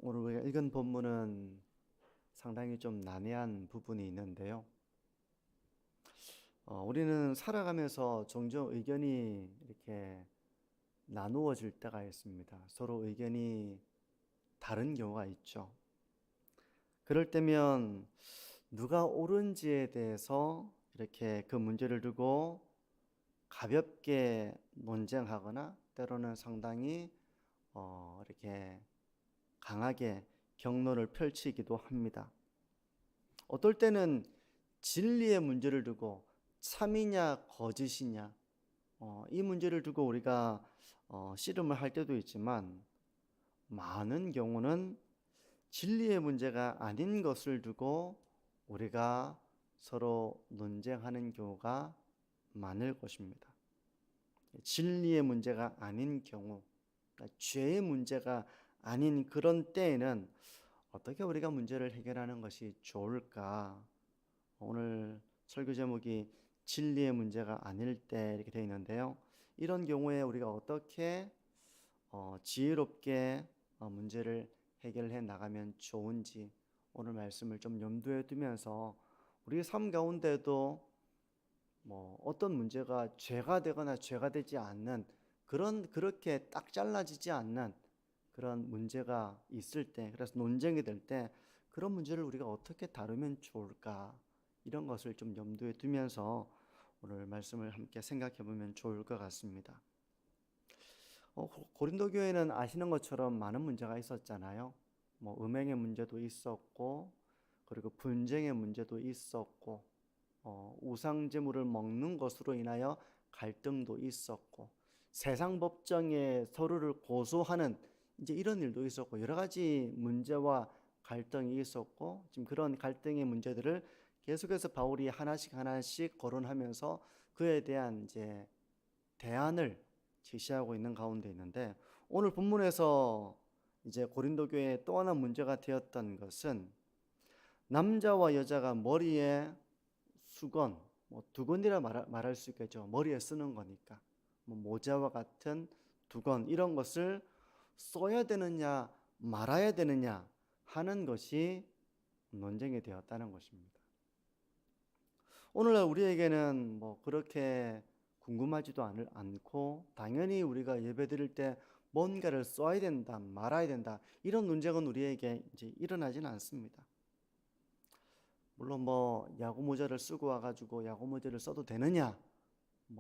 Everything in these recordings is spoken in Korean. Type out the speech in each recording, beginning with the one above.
오늘 우리가 읽은 본문은 상당히 좀 난해한 부분이 있는데요. 우리는 살아가면서 종종 의견이 이렇게 나누어질 때가 있습니다. 서로 의견이 다른 경우가 있죠. 그럴 때면 누가 옳은지에 대해서 이렇게 그 문제를 두고 가볍게 논쟁하거나 때로는 상당히 이렇게 강하게 경론을 펼치기도 합니다. 어떨 때는 진리의 문제를 두고 참이냐 거짓이냐 이 문제를 두고 우리가 씨름을 할 때도 있지만, 많은 경우는 진리의 문제가 아닌 것을 두고 우리가 서로 논쟁하는 경우가 많을 것입니다. 진리의 문제가 아닌 경우, 그러니까 죄의 문제가 아닌 그런 때에는 어떻게 우리가 문제를 해결하는 것이 좋을까? 오늘 설교 제목이 진리의 문제가 아닐 때 이렇게 되어 있는데요. 이런 경우에 우리가 어떻게 지혜롭게 문제를 해결해 나가면 좋은지 오늘 말씀을 좀 염두에 두면서 우리 삶 가운데도 어떤 문제가 죄가 되거나 죄가 되지 않는 그렇게 딱 잘라지지 않는 그런 문제가 있을 때, 그래서 논쟁이 될 때 그런 문제를 우리가 어떻게 다루면 좋을까, 이런 것을 좀 염두에 두면서 오늘 말씀을 함께 생각해 보면 좋을 것 같습니다. 고린도 교회는 아시는 것처럼 많은 문제가 있었잖아요. 음행의 문제도 있었고, 그리고 분쟁의 문제도 있었고, 우상 제물을 먹는 것으로 인하여 갈등도 있었고, 세상 법정에 서로를 고소하는 이제 이런 일도 있었고, 여러 가지 문제와 갈등이 있었고, 지금 그런 갈등의 문제들을 계속해서 바울이 하나씩 하나씩 거론하면서 그에 대한 이제 대안을 제시하고 있는 가운데 있는데, 오늘 본문에서 이제 고린도 교회의 또 하나 문제가 되었던 것은 남자와 여자가 머리에 수건, 두건이라 말할 수 있겠죠. 머리에 쓰는 거니까 모자와 같은 두건, 이런 것을 써야 되느냐 말아야 되느냐 하는 것이 논쟁이 되었다는 것입니다. 오늘날 우리에게는 그렇게 궁금하지도 않고, 당연히 우리가 예배드릴 때 뭔가를 써야 된다 말아야 된다 이런 논쟁은 우리에게 이제 일어나지는 않습니다. 물론 야구 모자를 쓰고 와가지고 야구 모자를 써도 되느냐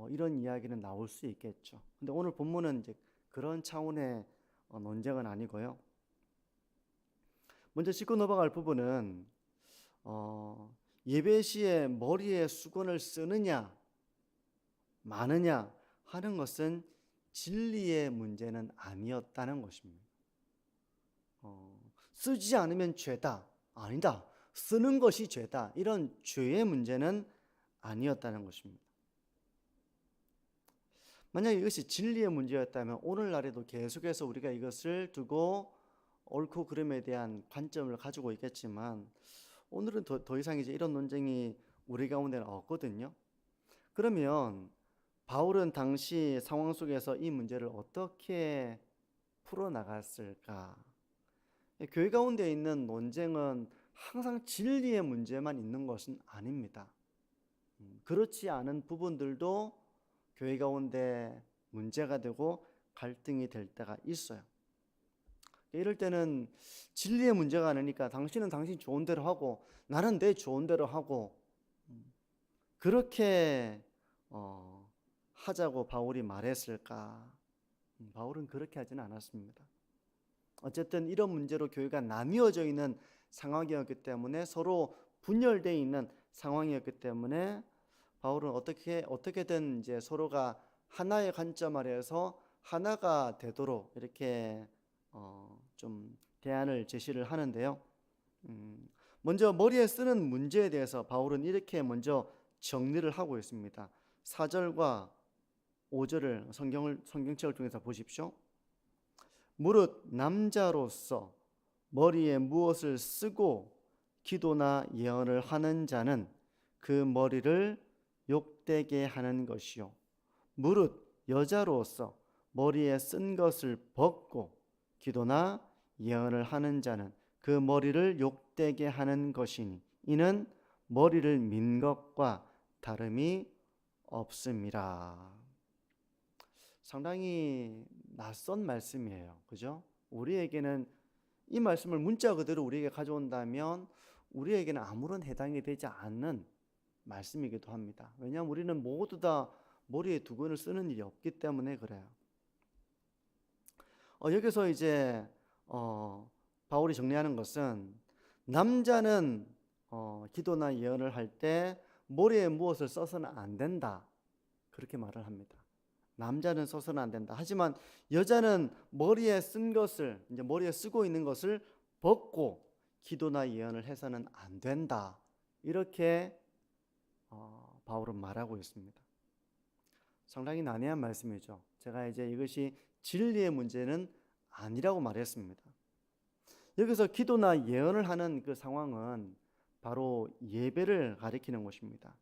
이런 이야기는 나올 수 있겠죠. 근데 오늘 본문은 이제 그런 차원의 논쟁은 아니고요. 먼저 짚고 넘어갈 부분은 예배 시에 머리에 수건을 쓰느냐 마느냐 하는 것은 진리의 문제는 아니었다는 것입니다. 쓰지 않으면 죄다, 아니다, 쓰는 것이 죄다, 이런 죄의 문제는 아니었다는 것입니다. 만약 이것이 진리의 문제였다면 오늘날에도 계속해서 우리가 이것을 두고 옳고 그름에 대한 관점을 가지고 있겠지만, 오늘은 더 이상 이제 이런 논쟁이 우리 가운데는 없거든요. 그러면 바울은 당시 상황 속에서 이 문제를 어떻게 풀어나갔을까? 교회 가운데 있는 논쟁은 항상 진리의 문제만 있는 것은 아닙니다. 그렇지 않은 부분들도 교회 가운데 문제가 되고 갈등이 될 때가 있어요. 이럴 때는 진리의 문제가 아니니까 당신은 당신 좋은 대로 하고 나는 내 좋은 대로 하고, 그렇게 하자고 바울이 말했을까? 바울은 그렇게 하지는 않았습니다. 어쨌든 이런 문제로 교회가 나뉘어져 있는 상황이었기 때문에, 서로 분열되어 있는 상황이었기 때문에 바울은 어떻게든 이제 서로가 하나의 관점 아래에서 하나가 되도록 이렇게 좀 대안을 제시를 하는데요. 먼저 머리에 쓰는 문제에 대해서 바울은 이렇게 먼저 정리를 하고 있습니다. 4절과 5절을 성경책을 통해서 보십시오. 무릇 남자로서 머리에 무엇을 쓰고 기도나 예언을 하는 자는 그 머리를 욕되게 하는 것이요, 무릇 여자로서 머리에 쓴 것을 벗고 기도나 예언을 하는 자는 그 머리를 욕되게 하는 것이니 이는 머리를 민 것과 다름이 없음이라. 상당히 낯선 말씀이에요. 그죠? 우리에게는 이 말씀을 문자 그대로 우리에게 가져온다면 우리에게는 아무런 해당이 되지 않는 말씀이기도 합니다. 왜냐하면 우리는 모두 다 머리에 두건을 쓰는 일이 없기 때문에 그래요. 여기서 이제 바울이 정리하는 것은 남자는 기도나 예언을 할 때 머리에 무엇을 써서는 안 된다, 그렇게 말을 합니다. 남자는 써서는 안 된다. 하지만 여자는 머리에 쓴 것을, 이제 머리에 쓰고 있는 것을 벗고 기도나 예언을 해서는 안 된다, 이렇게 바울은 말하고 있습니다. 상당히 난해한 말씀이죠. 제가 이제 이것이 진리의 문제는 아니라고 말했습니다. 여기서 기도나 예언을 하는 그 상황은 바로 예배를 가리키는 것입니다.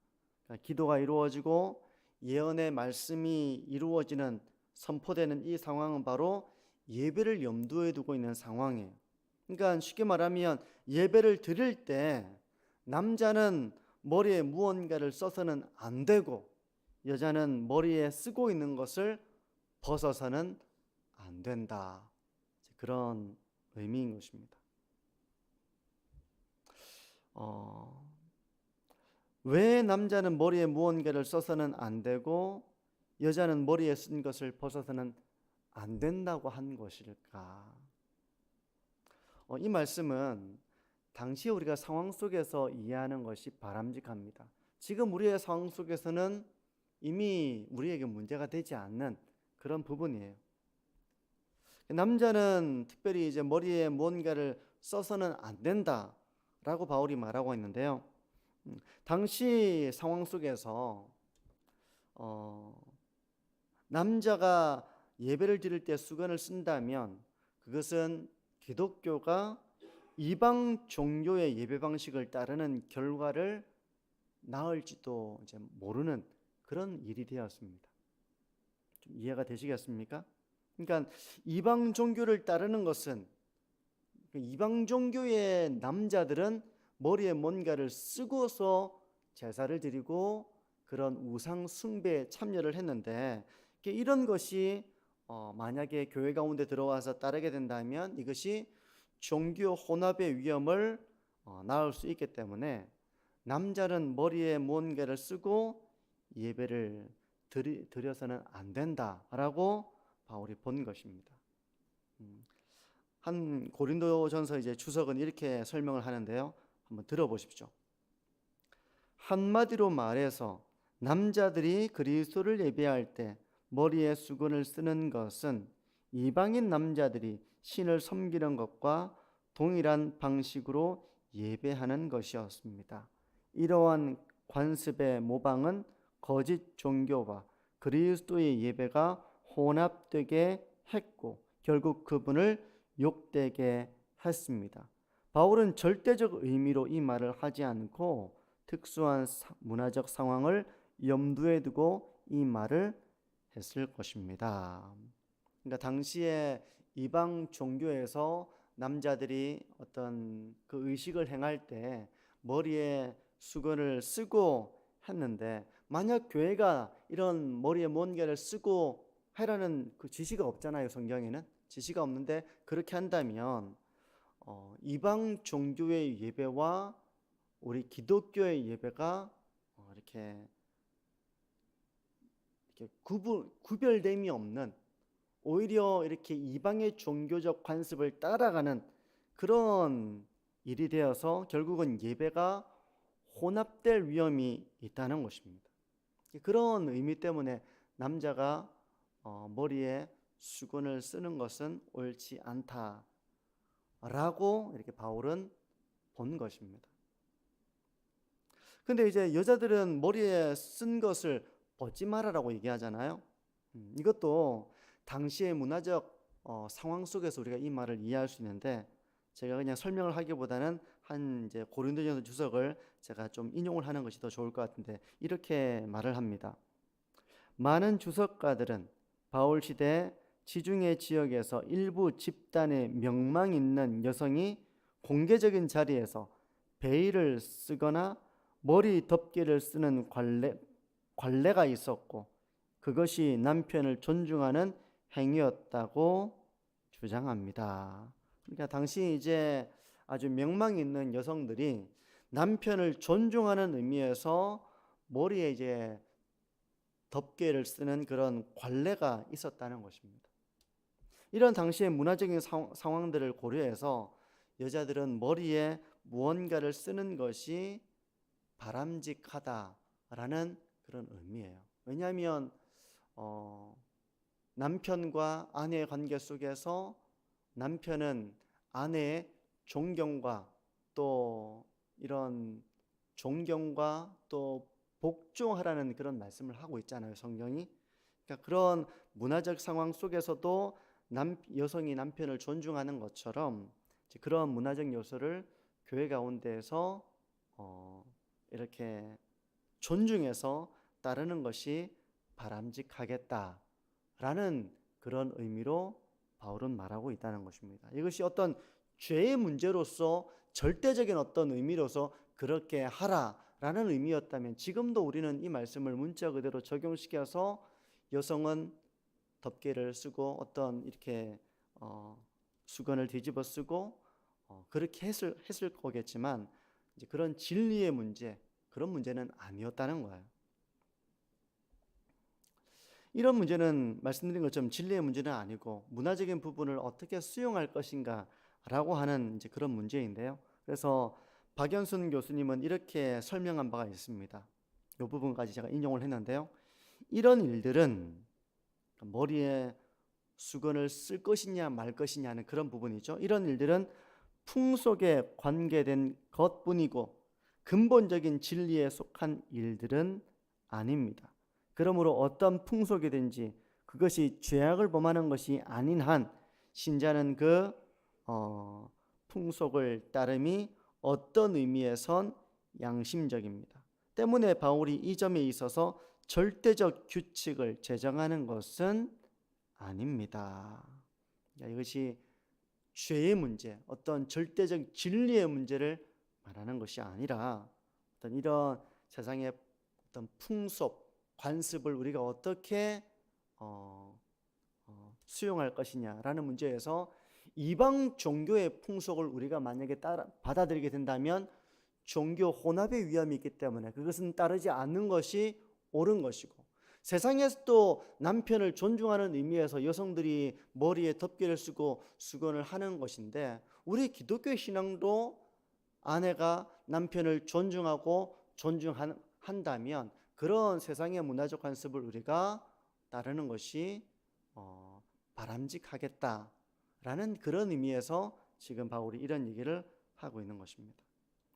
그러니까 기도가 이루어지고 예언의 말씀이 이루어지는, 선포되는 이 상황은 바로 예배를 염두에 두고 있는 상황이에요. 그러니까 쉽게 말하면 예배를 드릴 때 남자는 머리에 무언가를 써서는 안 되고 여자는 머리에 쓰고 있는 것을 벗어서는 안 된다, 그런 의미인 것입니다. 왜 남자는 머리에 무언가를 써서는 안 되고 여자는 머리에 쓴 것을 벗어서는 안 된다고 한 것일까? 이 말씀은 당시 우리가 상황 속에서 이해하는 것이 바람직합니다. 지금 우리의 상황 속에서는 이미 우리에게 문제가 되지 않는 그런 부분이에요. 남자는 특별히 이제 머리에 무언가를 써서는 안 된다라고 바울이 말하고 있는데요. 당시 상황 속에서 남자가 예배를 드릴 때 수건을 쓴다면 그것은 기독교가 이방 종교의 예배 방식을 따르는 결과를 낳을지도 이제 모르는 그런 일이 되었습니다. 좀 이해가 되시겠습니까? 그러니까 이방 종교를 따르는 것은, 이방 종교의 남자들은 머리에 뭔가를 쓰고서 제사를 드리고 그런 우상 숭배에 참여를 했는데, 이런 것이 만약에 교회 가운데 들어와서 따르게 된다면 이것이 종교 혼합의 위험을 낳을 수 있기 때문에 남자는 머리에 뭔가를 쓰고 예배를 드려서는 안 된다라고 바울이 본 것입니다. 한 고린도전서 이제 주석은 이렇게 설명을 하는데요. 한번 들어보십시오. 한마디로 말해서 남자들이 그리스도를 예배할 때 머리에 수건을 쓰는 것은 이방인 남자들이 신을 섬기는 것과 동일한 방식으로 예배하는 것이었습니다. 이러한 관습의 모방은 거짓 종교와 그리스도의 예배가 혼합되게 했고 결국 그분을 욕되게 했습니다. 바울은 절대적 의미로 이 말을 하지 않고 특수한 문화적 상황을 염두에 두고 이 말을 했을 것입니다. 그러니까 당시에 이방 종교에서 남자들이 어떤 그 의식을 행할 때 머리에 수건을 쓰고 했는데, 만약 교회가 이런 머리에 뭔가를 쓰고 하라는 그 지시가 없잖아요. 성경에는 지시가 없는데 그렇게 한다면 이방 종교의 예배와 우리 기독교의 예배가 이렇게 구별됨이 없는, 오히려 이렇게 이방의 종교적 관습을 따라가는 그런 일이 되어서 결국은 예배가 혼합될 위험이 있다는 것입니다. 그런 의미 때문에 남자가 머리에 수건을 쓰는 것은 옳지 않다라고 이렇게 바울은 본 것입니다. 근데 이제 여자들은 머리에 쓴 것을 벗지 말아라고 얘기하잖아요. 이것도 당시의 문화적 상황 속에서 우리가 이 말을 이해할 수 있는데, 제가 그냥 설명을 하기보다는 한 이제 고린도전서 주석을 제가 좀 인용을 하는 것이 더 좋을 것 같은데, 이렇게 말을 합니다. 많은 주석가들은 바울 시대 지중해 지역에서 일부 집단의 명망 있는 여성이 공개적인 자리에서 베일을 쓰거나 머리 덮개를 쓰는 관례가 있었고 그것이 남편을 존중하는 행위였다고 주장합니다. 그러니까 당시 이제 아주 명망 있는 여성들이 남편을 존중하는 의미에서 머리에 이제 덮개를 쓰는 그런 관례가 있었다는 것입니다. 이런 당시의 문화적인 상황들을 고려해서 여자들은 머리에 무언가를 쓰는 것이 바람직하다라는 그런 의미예요. 왜냐하면 남편과 아내의 관계 속에서 남편은 아내의 존경과 또 이런 존경과 또 복종하라는 그런 말씀을 하고 있잖아요, 성경이. 그러니까 그런 문화적 상황 속에서도 여성이 남편을 존중하는 것처럼 그런 문화적 요소를 교회 가운데에서 이렇게 존중해서 따르는 것이 바람직하겠다라는 그런 의미로 바울은 말하고 있다는 것입니다. 이것이 어떤 죄의 문제로서 절대적인 어떤 의미로서 그렇게 하라라는 의미였다면 지금도 우리는 이 말씀을 문자 그대로 적용시켜서 여성은 덮개를 쓰고 어떤 이렇게 수건을 뒤집어 쓰고 그렇게 했을 거겠지만 이제 그런 진리의 문제, 그런 문제는 아니었다는 거예요. 이런 문제는 말씀드린 것처럼 진리의 문제는 아니고 문화적인 부분을 어떻게 수용할 것인가라고 하는 이제 그런 문제인데요. 그래서 박연순 교수님은 이렇게 설명한 바가 있습니다. 이 부분까지 제가 인용을 했는데요. 이런 일들은 머리에 수건을 쓸 것이냐 말 것이냐는 그런 부분이죠. 이런 일들은 풍속에 관계된 것뿐이고 근본적인 진리에 속한 일들은 아닙니다. 그러므로 어떤 풍속이든지 그것이 죄악을 범하는 것이 아닌 한 신자는 그 풍속을 따름이 어떤 의미에선 양심적입니다. 때문에 바울이 이 점에 있어서 절대적 규칙을 제정하는 것은 아닙니다. 이것이 죄의 문제, 어떤 절대적 진리의 문제를 말하는 것이 아니라 어떤 이런 세상의 어떤 풍속, 관습을 우리가 어떻게 수용할 것이냐라는 문제에서 이방 종교의 풍속을 우리가 만약에 받아들이게 된다면 종교 혼합의 위험이 있기 때문에 그것은 따르지 않는 것이 옳은 것이고, 세상에서도 남편을 존중하는 의미에서 여성들이 머리에 덮개를 쓰고 수건을 하는 것인데 우리 기독교 신앙도 아내가 남편을 존중하고 존중한다면 그런 세상의 문화적 관습을 우리가 따르는 것이 바람직하겠다라는 그런 의미에서 지금 바울이 이런 얘기를 하고 있는 것입니다.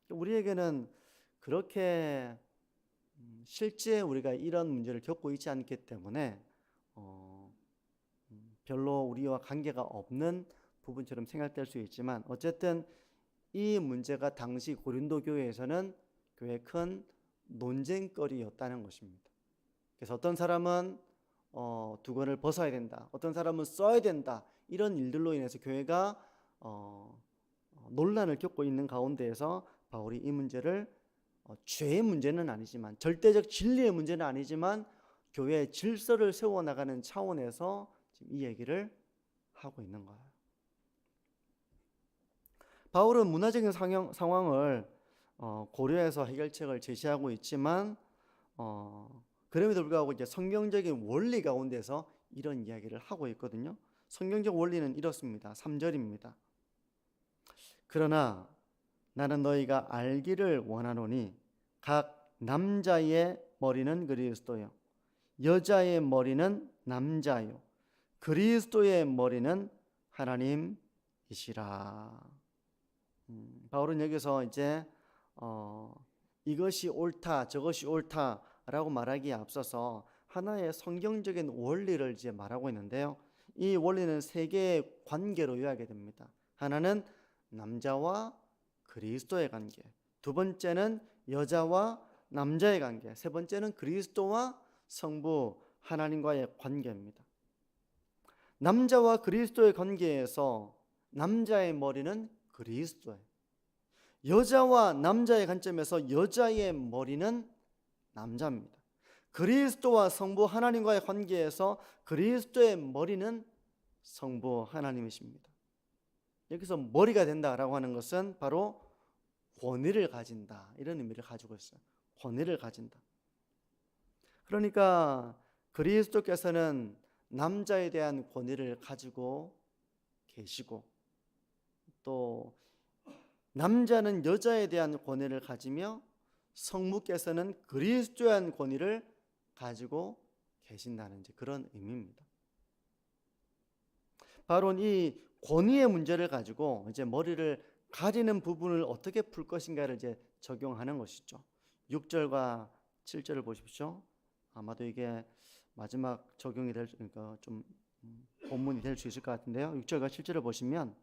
우리에게는 그렇게 실제 우리가 이런 문제를 겪고 있지 않기 때문에 별로 우리와 관계가 없는 부분처럼 생각될 수 있지만 어쨌든 이 문제가 당시 고린도 교회에서는 교회의 큰 논쟁거리였다는 것입니다. 그래서 어떤 사람은 두건을 벗어야 된다, 어떤 사람은 써야 된다, 이런 일들로 인해서 교회가 논란을 겪고 있는 가운데에서 바울이 이 문제를 죄의 문제는 아니지만 절대적 진리의 문제는 아니지만 교회의 질서를 세워나가는 차원에서 지금 이 얘기를 하고 있는 거예요. 바울은 문화적인 상황을 고려해서 해결책을 제시하고 있지만 그럼에도 불구하고 이제 성경적인 원리 가운데서 이런 이야기를 하고 있거든요. 성경적 원리는 이렇습니다. 3절입니다. 그러나 나는 너희가 알기를 원하노니 각 남자의 머리는 그리스도요 여자의 머리는 남자요 그리스도의 머리는 하나님이시라. 바울은 여기서 이제 이것이 옳다 저것이 옳다라고 말하기에 앞서서 하나의 성경적인 원리를 이제 말하고 있는데요. 이 원리는 세 개의 관계로 요약이 됩니다. 하나는 남자와 그리스도의 관계, 두 번째는 여자와 남자의 관계, 세 번째는 그리스도와 성부 하나님과의 관계입니다. 남자와 그리스도의 관계에서 남자의 머리는 그리스도예요. 여자와 남자의 관점에서 여자의 머리는 남자입니다. 그리스도와 성부 하나님과의 관계에서 그리스도의 머리는 성부 하나님이십니다. 여기서 머리가 된다라고 하는 것은 바로 권위를 가진다, 이런 의미를 가지고 있어요. 권위를 가진다. 그러니까 그리스도께서는 남자에 대한 권위를 가지고 계시고, 또 남자는 여자에 대한 권위를 가지며 성부께서는 그리스도에 대한 권위를 가지고 계신다는 그런 의미입니다. 바로 이 권위의 문제를 가지고 이제 머리를 가리는 부분을 어떻게 풀 것인가를 이제 적용하는 것이죠. 6절과 7절을 보십시오. 아마도 이게 마지막 적용이 그러니까 좀 본문이 될 수 있을 것 같은데요. 6절과 7절을 보시면,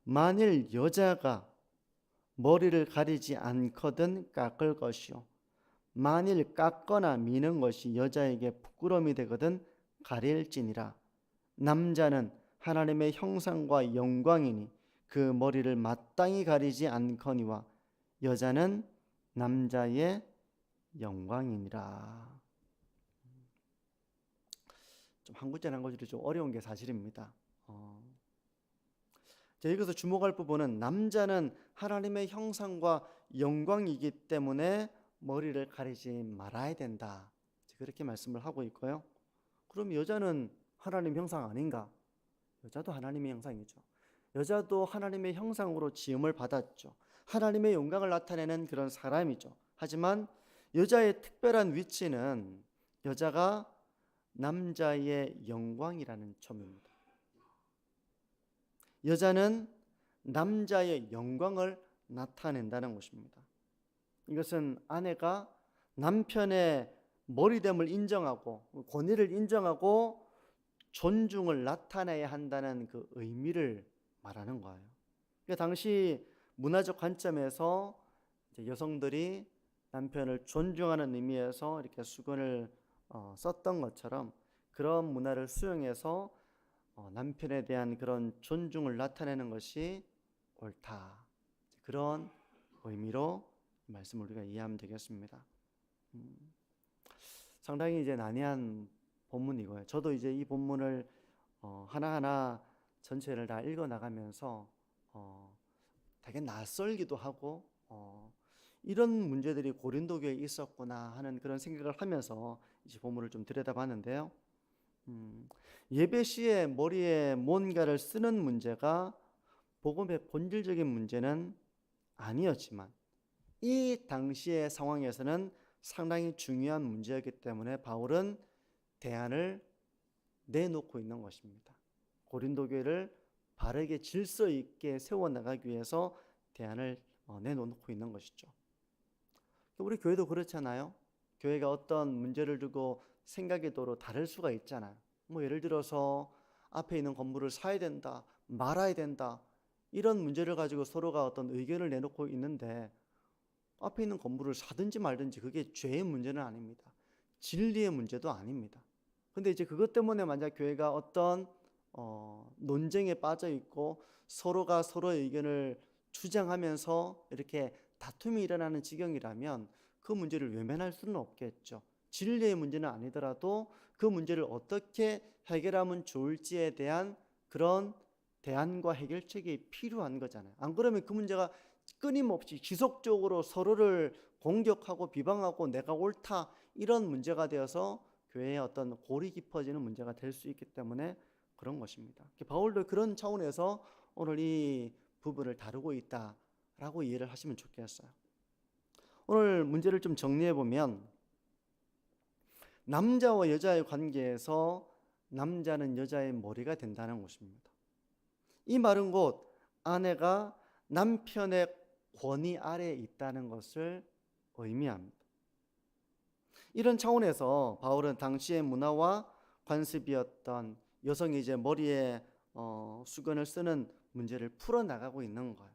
만일 여자가 머리를 가리지 않거든 깎을 것이요, 만일 깎거나 미는 것이 여자에게 부끄러움이 되거든 가릴지니라. 남자는 하나님의 형상과 영광이니 그 머리를 마땅히 가리지 않거니와 여자는 남자의 영광이니라. 좀 한 구절 한 구절이 좀 어려운 게 사실입니다. 여기서 주목할 부분은 남자는 하나님의 형상과 영광이기 때문에 머리를 가리지 말아야 된다, 그렇게 말씀을 하고 있고요. 그럼 여자는 하나님 형상 아닌가? 여자도 하나님의 형상이죠. 여자도 하나님의 형상으로 지음을 받았죠. 하나님의 영광을 나타내는 그런 사람이죠. 하지만 여자의 특별한 위치는 여자가 남자의 영광이라는 점입니다. 여자는 남자의 영광을 나타낸다는 것입니다. 이것은 아내가 남편의 머리됨을 인정하고 권위를 인정하고 존중을 나타내야 한다는 그 의미를 말하는 거예요. 그러니까 당시 문화적 관점에서 여성들이 남편을 존중하는 의미에서 이렇게 수건을 썼던 것처럼 그런 문화를 수용해서 남편에 대한 그런 존중을 나타내는 것이 옳다, 그런 의미로 이 말씀을 우리가 이해하면 되겠습니다. 상당히 이제 난해한 본문이고요. 저도 이제 이 본문을 하나하나 전체를 다 읽어 나가면서 되게 낯설기도 하고 이런 문제들이 고린도 교회에 있었구나 하는 그런 생각을 하면서 이제 본문을 좀 들여다봤는데요. 예배 시에 머리에 뭔가를 쓰는 문제가 복음의 본질적인 문제는 아니었지만 이 당시의 상황에서는 상당히 중요한 문제였기 때문에 바울은 대안을 내놓고 있는 것입니다. 고린도 교회를 바르게 질서 있게 세워나가기 위해서 대안을 내놓고 있는 것이죠. 우리 교회도 그렇잖아요. 교회가 어떤 문제를 두고 생각이 도로 다를 수가 있잖아요. 예를 들어서 앞에 있는 건물을 사야 된다, 말아야 된다, 이런 문제를 가지고 서로가 어떤 의견을 내놓고 있는데 앞에 있는 건물을 사든지 말든지 그게 죄의 문제는 아닙니다. 진리의 문제도 아닙니다. 근데 이제 그것 때문에 만약 교회가 어떤 논쟁에 빠져 있고 서로가 서로의 의견을 주장하면서 이렇게 다툼이 일어나는 지경이라면 그 문제를 외면할 수는 없겠죠. 진리의 문제는 아니더라도 그 문제를 어떻게 해결하면 좋을지에 대한 그런 대안과 해결책이 필요한 거잖아요. 안 그러면 그 문제가 끊임없이 지속적으로 서로를 공격하고 비방하고 내가 옳다, 이런 문제가 되어서 교회에 어떤 골이 깊어지는 문제가 될 수 있기 때문에 그런 것입니다. 바울도 그런 차원에서 오늘 이 부분을 다루고 있다라고 이해를 하시면 좋겠어요. 오늘 문제를 좀 정리해 보면, 남자와 여자의 관계에서 남자는 여자의 머리가 된다는 것입니다. 이 말은 곧 아내가 남편의 권위 아래에 있다는 것을 의미합니다. 이런 차원에서 바울은 당시의 문화와 관습이었던 여성이 이제 머리에 수건을 쓰는 문제를 풀어나가고 있는 거예요.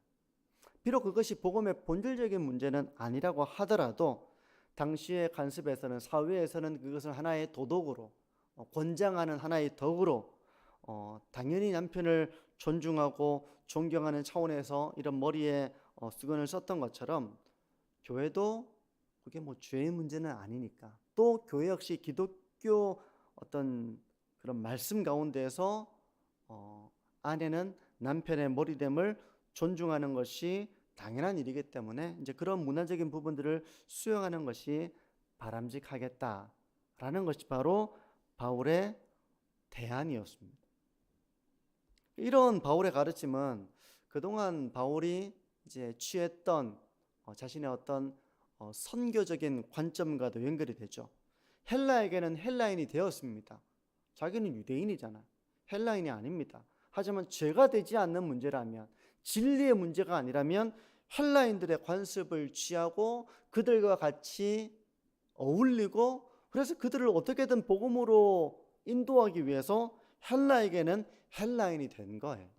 비록 그것이 복음의 본질적인 문제는 아니라고 하더라도 당시의 관습에서는, 사회에서는 그것을 하나의 도덕으로, 권장하는 하나의 덕으로 당연히 남편을 존중하고 존경하는 차원에서 이런 머리에 수건을 썼던 것처럼 교회도 그게 뭐 죄의 문제는 아니니까, 또 교회 역시 기독교 어떤 그런 말씀 가운데에서 아내는 남편의 머리됨을 존중하는 것이 당연한 일이기 때문에 이제 그런 문화적인 부분들을 수용하는 것이 바람직하겠다라는 것이 바로 바울의 대안이었습니다. 이런 바울의 가르침은 그동안 바울이 이제 취했던 자신의 어떤 선교적인 관점과도 연결이 되죠. 헬라에게는 헬라인이 되었습니다. 자기는 유대인이잖아. 헬라인이 아닙니다. 하지만 죄가 되지 않는 문제라면, 진리의 문제가 아니라면 헬라인들의 관습을 취하고 그들과 같이 어울리고, 그래서 그들을 어떻게든 복음으로 인도하기 위해서 헬라에게는 헬라인이 된 거예요.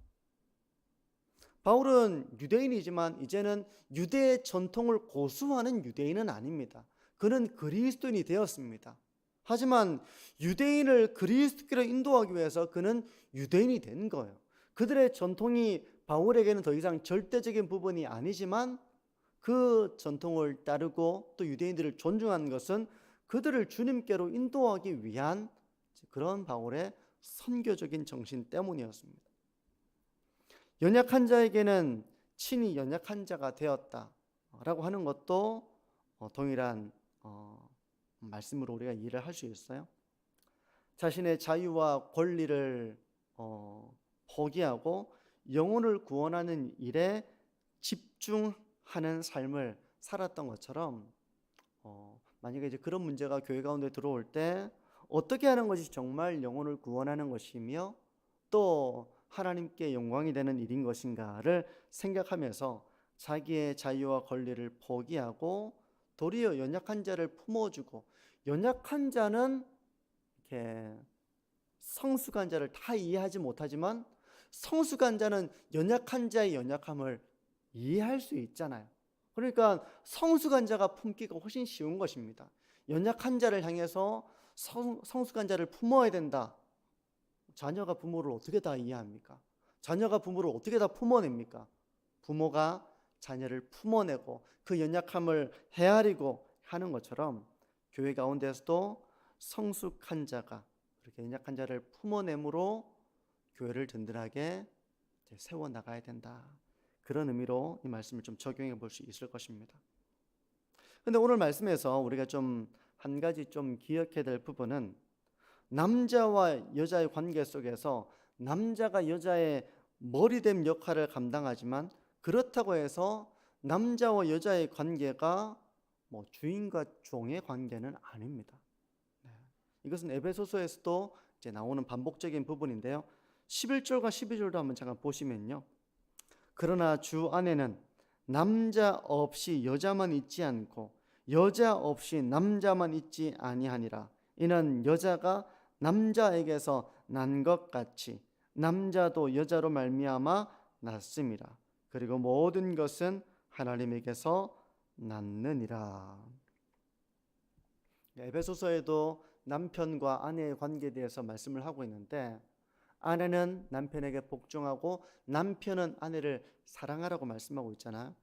바울은 유대인이지만 이제는 유대의 전통을 고수하는 유대인은 아닙니다. 그는 그리스도인이 되었습니다. 하지만 유대인을 그리스도께로 인도하기 위해서 그는 유대인이 된 거예요. 그들의 전통이 바울에게는 더 이상 절대적인 부분이 아니지만 그 전통을 따르고 또 유대인들을 존중하는 것은 그들을 주님께로 인도하기 위한 그런 바울의 선교적인 정신 때문이었습니다. 연약한 자에게는 친히 연약한 자가 되었다라고 하는 것도 동일한 말씀으로 우리가 이해를 할 수 있어요. 자신의 자유와 권리를 포기하고 영혼을 구원하는 일에 집중하는 삶을 살았던 것처럼 만약에 이제 그런 문제가 교회 가운데 들어올 때 어떻게 하는 것이 정말 영혼을 구원하는 것이며 또 하나님께 영광이 되는 일인 것인가를 생각하면서 자기의 자유와 권리를 포기하고 도리어 연약한 자를 품어주고, 연약한 자는 이렇게 성숙한 자를 다 이해하지 못하지만 성숙한 자는 연약한 자의 연약함을 이해할 수 있잖아요. 그러니까 성숙한 자가 품기가 훨씬 쉬운 것입니다. 연약한 자를 향해서 성숙한 자를 품어야 된다. 자녀가 부모를 어떻게 다 이해합니까? 자녀가 부모를 어떻게 다 품어냅니까? 부모가 자녀를 품어내고 그 연약함을 헤아리고 하는 것처럼 교회 가운데서도 성숙한 자가 그렇게 연약한 자를 품어냄으로 교회를 든든하게 세워나가야 된다. 그런 의미로 이 말씀을 좀 적용해 볼 수 있을 것입니다. 그런데 오늘 말씀에서 우리가 좀 한 가지 좀 기억해야 될 부분은, 남자와 여자의 관계 속에서 남자가 여자의 머리됨 역할을 감당하지만 그렇다고 해서 남자와 여자의 관계가 뭐 주인과 종의 관계는 아닙니다. 이것은 에베소서에서도 이제 나오는 반복적인 부분인데요. 11절과 12절도 한번 잠깐 보시면요. 그러나 주 안에는 남자 없이 여자만 있지 않고 여자 없이 남자만 있지 아니하니라. 이는 여자가 남자에게서 난 것 같이 남자도 여자로 말미암아 났음이라. 그리고 모든 것은 하나님에게서 났느니라. 에베소서에도 남편과 아내의 관계에 대해서 말씀을 하고 있는데, 아내는 남편에게 복종하고 남편은 아내를 사랑하라고 말씀하고 있잖아요.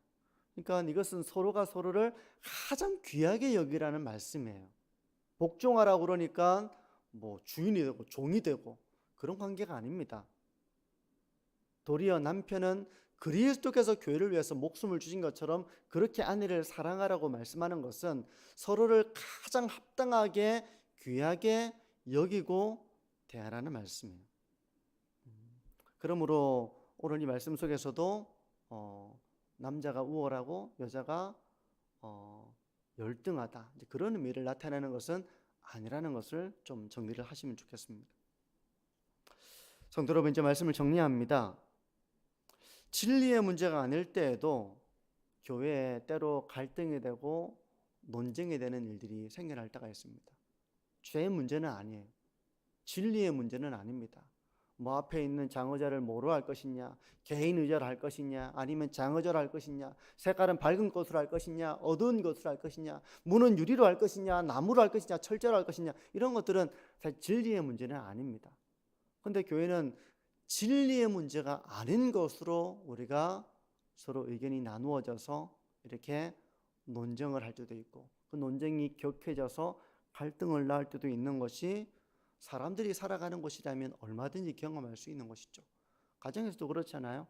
그러니까 이것은 서로가 서로를 가장 귀하게 여기라는 말씀이에요. 복종하라고 그러니까 뭐 주인이 되고 종이 되고 그런 관계가 아닙니다. 도리어 남편은 그리스도께서 교회를 위해서 목숨을 주신 것처럼 그렇게 아내를 사랑하라고 말씀하는 것은 서로를 가장 합당하게 귀하게 여기고 대하라는 말씀이에요. 그러므로 오늘 이 말씀 속에서도 남자가 우월하고 여자가 열등하다, 그런 의미를 나타내는 것은 아니라는 것을 좀 정리를 하시면 좋겠습니다. 성도 여러분, 이제 말씀을 정리합니다. 진리의 문제가 아닐 때에도 교회에 때로 갈등이 되고 논쟁이 되는 일들이 생겨날 때가 있습니다. 죄의 문제는 아니에요. 진리의 문제는 아닙니다. 뭐 앞에 있는 장의자를 뭐로 할 것이냐, 개인 의자로 할 것이냐, 아니면 장의자로 할 것이냐, 색깔은 밝은 것으로 할 것이냐, 어두운 것으로 할 것이냐, 문은 유리로 할 것이냐, 나무로 할 것이냐, 철제로 할 것이냐, 이런 것들은 사실 진리의 문제는 아닙니다. 근데 교회는 진리의 문제가 아닌 것으로 우리가 서로 의견이 나누어져서 이렇게 논쟁을 할 때도 있고, 그 논쟁이 격해져서 갈등을 낳을 때도 있는 것이 사람들이 살아가는 곳이라면 얼마든지 경험할 수 있는 것이죠. 가정에서도 그렇잖아요.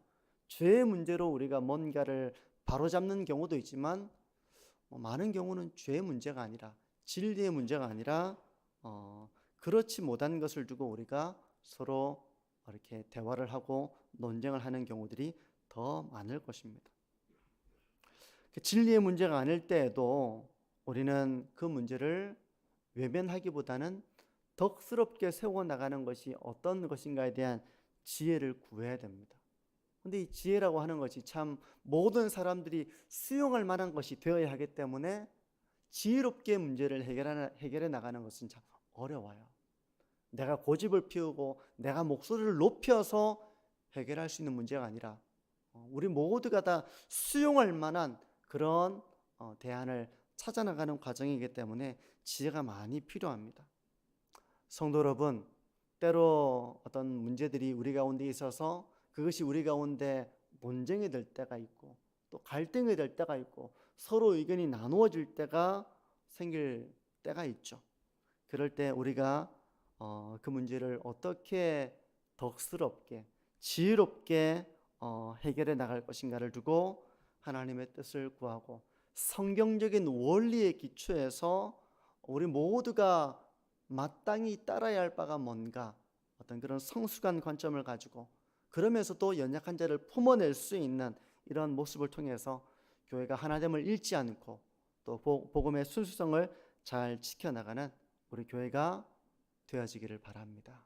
죄의 문제로 우리가 뭔가를 바로잡는 경우도 있지만 많은 경우는 죄의 문제가 아니라, 진리의 문제가 아니라 그렇지 못한 것을 두고 우리가 서로 이렇게 대화를 하고 논쟁을 하는 경우들이 더 많을 것입니다. 진리의 문제가 아닐 때에도 우리는 그 문제를 외면하기보다는 덕스럽게 세워나가는 것이 어떤 것인가에 대한 지혜를 구해야 됩니다. 근데 이 지혜라고 하는 것이 참 모든 사람들이 수용할 만한 것이 되어야 하기 때문에 지혜롭게 문제를 해결해 나가는 것은 참 어려워요. 내가 고집을 피우고 내가 목소리를 높여서 해결할 수 있는 문제가 아니라 우리 모두가 다 수용할 만한 그런 대안을 찾아나가는 과정이기 때문에 지혜가 많이 필요합니다. 성도 여러분, 때로 어떤 문제들이 우리 가운데 있어서 그것이 우리 가운데 논쟁이 될 때가 있고 또 갈등이 될 때가 있고 서로 의견이 나누어질 때가 생길 때가 있죠. 그럴 때 우리가 그 문제를 어떻게 덕스럽게 지혜롭게 해결해 나갈 것인가를 두고 하나님의 뜻을 구하고 성경적인 원리에 기초해서 우리 모두가 마땅히 따라야 할 바가 뭔가 어떤 그런 성숙한 관점을 가지고 그러면서도 연약한 자를 품어낼 수 있는 이런 모습을 통해서 교회가 하나됨을 잃지 않고 또 복음의 순수성을 잘 지켜나가는 우리 교회가 되어지기를 바랍니다.